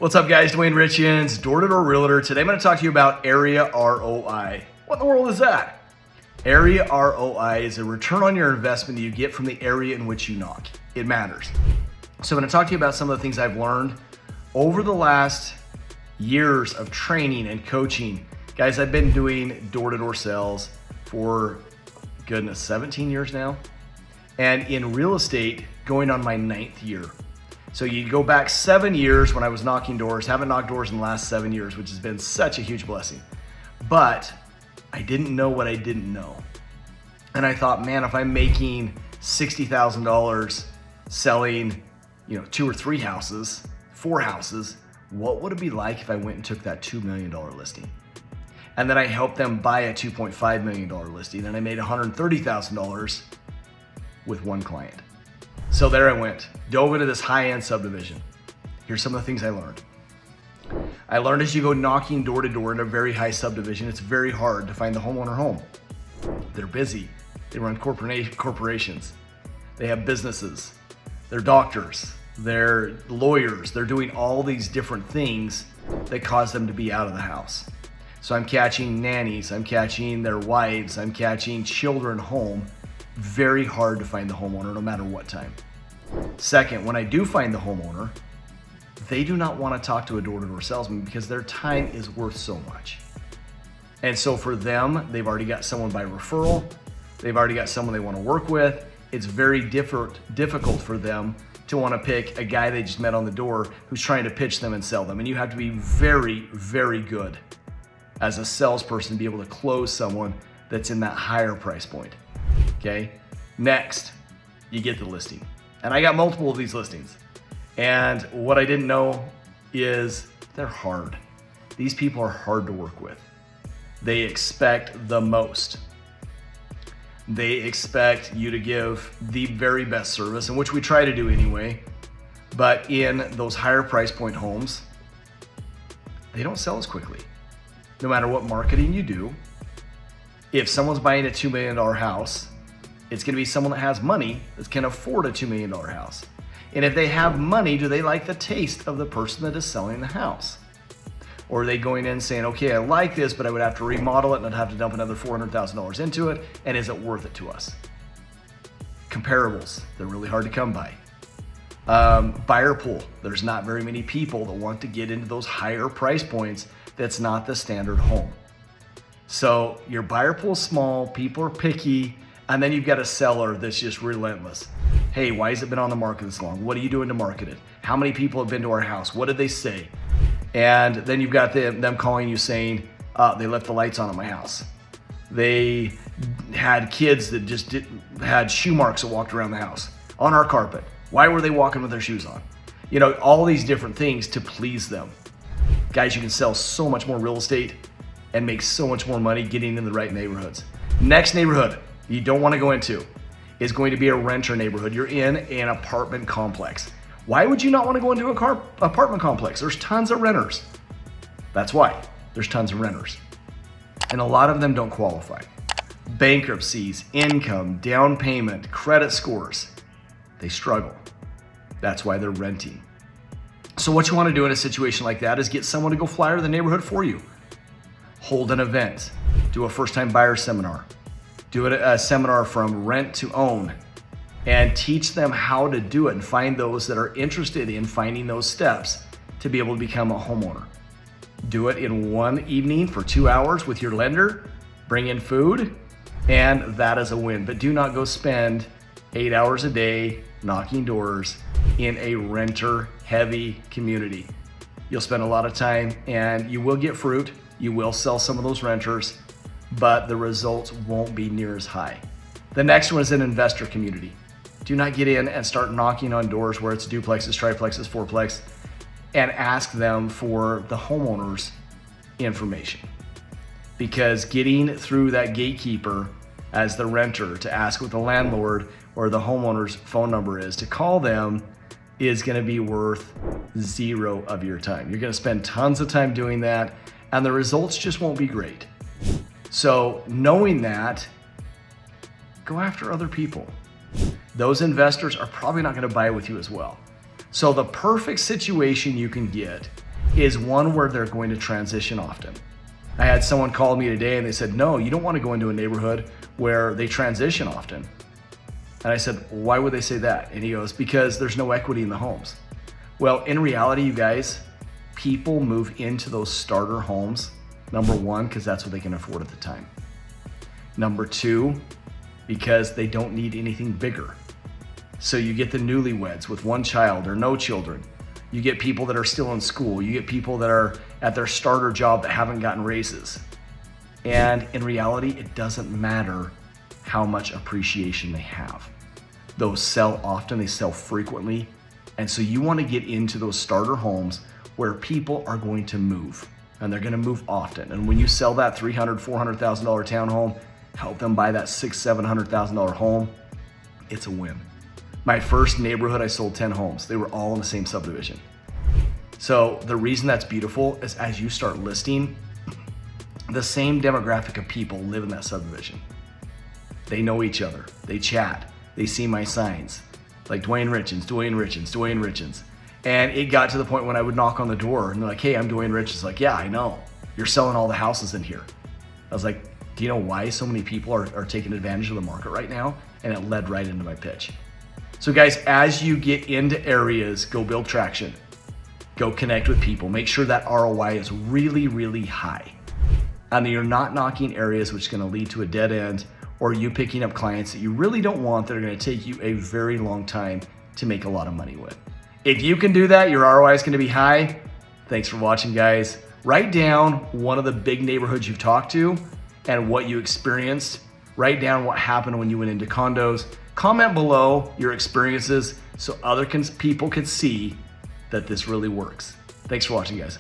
What's up guys, Dwayne Richens, door-to-door realtor. Today I'm going to talk to you about area ROI. What in the world is that? Area ROI is a return on your investment that you get from the area in which you knock. It matters. So I'm going to talk to you about some of the things I've learned over the last years of training and coaching. Guys, I've been doing door-to-door sales for, goodness, 17 years now. And in real estate, going on my 9th year. So you go back 7 years when I was knocking doors, haven't knocked doors in the last 7 years, which has been such a huge blessing. But I didn't know what I didn't know. And I thought, man, if I'm making $60,000 selling, 2 or 3 houses, 4 houses, what would it be like if I went and took that $2 million listing? And then I helped them buy a $2.5 million listing and I made $130,000 with one client. So there I went, dove into this high-end subdivision. Here's some of the things I learned. I learned as you go knocking door to door in a very high subdivision, it's very hard to find the homeowner home. They're busy, they run corporations, they have businesses, they're doctors, they're lawyers, they're doing all these different things that cause them to be out of the house. So I'm catching nannies, I'm catching their wives, I'm catching children home. Very hard to find the homeowner no matter what time. Second, when I do find the homeowner, they do not want to talk to a door-to-door salesman because their time is worth so much. And so for them, they've already got someone by referral, they've already got someone they want to work with. It's very difficult for them to want to pick a guy they just met on the door who's trying to pitch them and sell them. And you have to be very, very good as a salesperson to be able to close someone that's in that higher price point. Okay, next, you get the listing. And I got multiple of these listings. And what I didn't know is they're hard. These people are hard to work with. They expect the most. They expect you to give the very best service, and which we try to do anyway. But in those higher price point homes, they don't sell as quickly. No matter what marketing you do, if someone's buying a $2 million house, it's gonna be someone that has money that can afford a $2 million house. And if they have money, do they like the taste of the person that is selling the house? Or are they going in saying, okay, I like this, but I would have to remodel it and I'd have to dump another $400,000 into it, and is it worth it to us? Comparables, they're really hard to come by. Buyer pool, there's not very many people that want to get into those higher price points that's not the standard home. So your buyer pool is small, people are picky, and then you've got a seller that's just relentless. Hey, why has it been on the market this long? What are you doing to market it? How many people have been to our house? What did they say? And then you've got them calling you saying, they left the lights on at my house. They had kids that just had shoe marks that walked around the house on our carpet. Why were they walking with their shoes on? All these different things to please them. Guys, you can sell so much more real estate and make so much more money getting in the right neighborhoods. Next neighborhood you don't want to go into is going to be a renter neighborhood. You're in an apartment complex. Why would you not want to go into an apartment complex? There's tons of renters. That's why there's tons of renters. And a lot of them don't qualify. Bankruptcies, income, down payment, credit scores, they struggle. That's why they're renting. So what you want to do in a situation like that is get someone to go flyer the neighborhood for you. Hold an event, do a first-time buyer seminar, do a seminar from rent to own, and teach them how to do it and find those that are interested in finding those steps to be able to become a homeowner. Do it in one evening for 2 hours with your lender, bring in food, and that is a win. But do not go spend 8 hours a day knocking doors in a renter-heavy community. You'll spend a lot of time and you will get fruit. You will sell some of those renters, but the results won't be near as high. The next one is an investor community. Do not get in and start knocking on doors where it's duplexes, triplexes, fourplex, and ask them for the homeowner's information. Because getting through that gatekeeper as the renter to ask what the landlord or the homeowner's phone number is, to call them, is gonna be worth 0 of your time. You're gonna spend tons of time doing that, and the results just won't be great. So knowing that, go after other people. Those investors are probably not going to buy with you as well. So the perfect situation you can get is one where they're going to transition often. I had someone call me today and they said, no, you don't want to go into a neighborhood where they transition often. And I said, why would they say that? And he goes, because there's no equity in the homes. Well, in reality, you guys, people move into those starter homes, number one, because that's what they can afford at the time. Number two, because they don't need anything bigger. So you get the newlyweds with one child or no children. You get people that are still in school. You get people that are at their starter job that haven't gotten raises. And in reality, it doesn't matter how much appreciation they have. Those sell often, they sell frequently. And so you want to get into those starter homes where people are going to move, and they're going to move often. And when you sell that $300,000, $400,000 townhome, help them buy that $600,000, $700,000 home, it's a win. My first neighborhood, I sold 10 homes. They were all in the same subdivision. So the reason that's beautiful is as you start listing, the same demographic of people live in that subdivision. They know each other, they chat, they see my signs, like Dwayne Richens. And it got to the point when I would knock on the door and they're like, hey, I'm Dwayne Richens. Like, yeah, I know. You're selling all the houses in here. I was like, do you know why so many people are taking advantage of the market right now? And it led right into my pitch. So guys, as you get into areas, go build traction, go connect with people, make sure that ROI is really, really high. And you're not knocking areas which is gonna lead to a dead end or you picking up clients that you really don't want that are gonna take you a very long time to make a lot of money with. If you can do that, your ROI is gonna be high. Thanks for watching, guys. Write down one of the big neighborhoods you've talked to and what you experienced. Write down what happened when you went into condos. Comment below your experiences so other people can see that this really works. Thanks for watching, guys.